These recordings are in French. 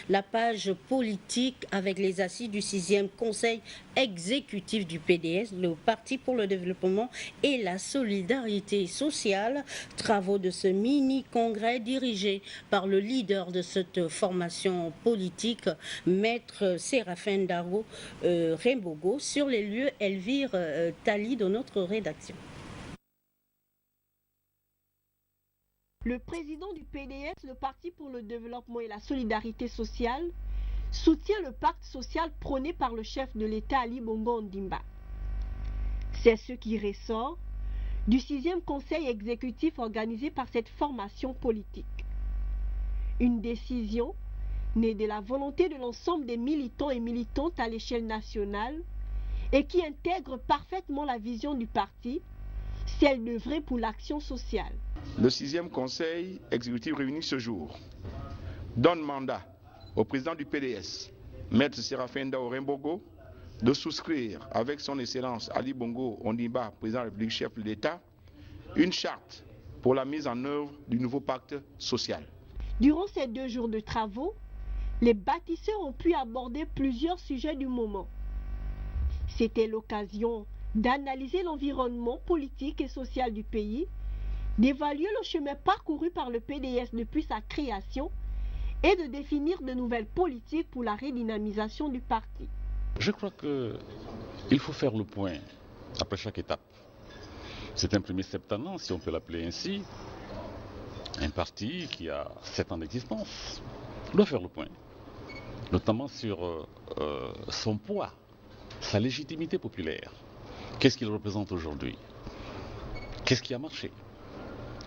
la page politique avec les assises du 6e Conseil exécutif du PDS, le Parti pour le développement et la solidarité sociale. Travaux de ce mini-congrès dirigé par le leader de cette formation politique, Maître Séraphin Ndao Rembogo. Sur les lieux, Elvire Tali de notre rédaction. Le président du PDS, le Parti pour le développement et la solidarité sociale, soutient le pacte social prôné par le chef de l'État Ali Bongo Ondimba. C'est ce qui ressort du 6e Conseil exécutif organisé par cette formation politique. Une décision née de la volonté de l'ensemble des militants et militantes à l'échelle nationale et qui intègre parfaitement la vision du parti, celle d'œuvrer pour l'action sociale. Le 6e Conseil exécutif réuni ce jour donne mandat au président du PDS, Maître Séraphin Ndao Rembogo, de souscrire avec son Excellence Ali Bongo Ondimba, président de la République, chef de l'État, une charte pour la mise en œuvre du nouveau pacte social. Durant ces 2 jours de travaux, les bâtisseurs ont pu aborder plusieurs sujets du moment. C'était l'occasion d'analyser l'environnement politique et social du pays, d'évaluer le chemin parcouru par le PDS depuis sa création et de définir de nouvelles politiques pour la redynamisation du parti. Je crois qu'il faut faire le point après chaque étape. C'est un premier septennat, si on peut l'appeler ainsi, un parti qui a 7 ans d'existence. Il doit faire le point, notamment sur son poids, sa légitimité populaire. Qu'est-ce qu'il représente aujourd'hui? Qu'est-ce qui a marché?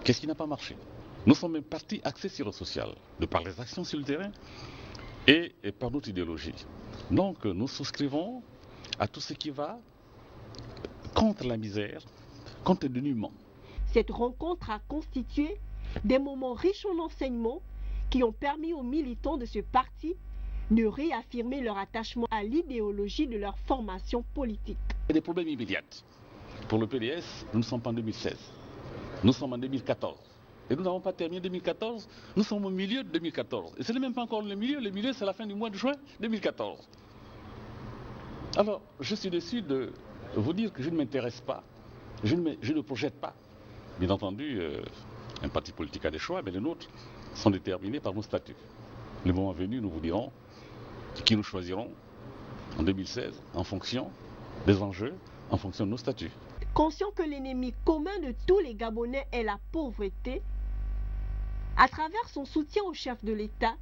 Qu'est-ce qui n'a pas marché? Nous sommes un parti axé sur le social, de par les actions sur le terrain et par notre idéologie. Donc nous souscrivons à tout ce qui va contre la misère, contre le dénuement. Cette rencontre a constitué des moments riches en enseignements qui ont permis aux militants de ce parti de réaffirmer leur attachement à l'idéologie de leur formation politique. Il y a des problèmes immédiats. Pour le PDS, nous ne sommes pas en 2016. Nous sommes en 2014. Et nous n'avons pas terminé 2014. Nous sommes au milieu de 2014. Et ce n'est même pas encore le milieu c'est la fin du mois de juin 2014. Alors, je suis déçu de vous dire que je ne m'intéresse pas, je ne projette pas. Bien entendu, un parti politique a des choix, mais les nôtres sont déterminés par nos statuts. Le moment venu, nous vous dirons qui nous choisirons en 2016 en fonction des enjeux, en fonction de nos statuts. Conscient que l'ennemi commun de tous les Gabonais est la pauvreté, à travers son soutien au chef de l'État,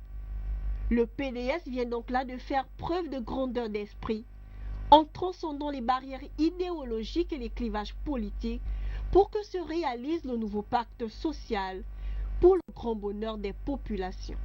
le PDS vient donc là de faire preuve de grandeur d'esprit en transcendant les barrières idéologiques et les clivages politiques pour que se réalise le nouveau pacte social pour le grand bonheur des populations.